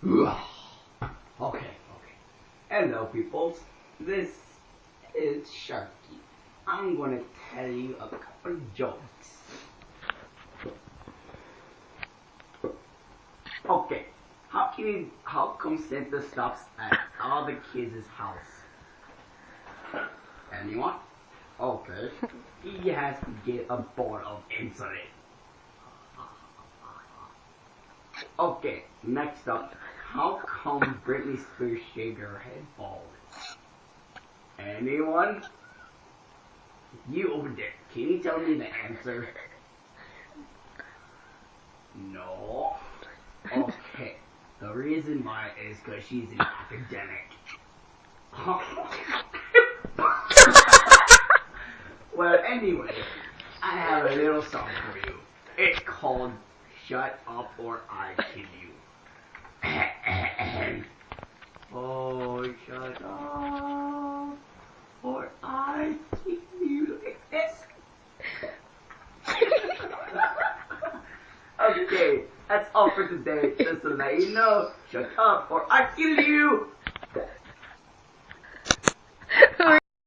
Okay. Hello, peoples. This is Sharky. I'm gonna tell you a couple jokes. Okay. How come Santa stops at all the kids' house? Anyone? Okay. He has to get a bowl of insulin. Okay, next up. How come Britney Spears shaved her head bald? Anyone? You over there, can you tell me the answer? No. Okay. The reason why is because she's an academic. Well, anyway, I have a little song for you. It's called Shut Up or I Kill You. Oh, shut up or I kill you. Like this. Okay, that's all for today. Just to let you know, shut up or I kill you.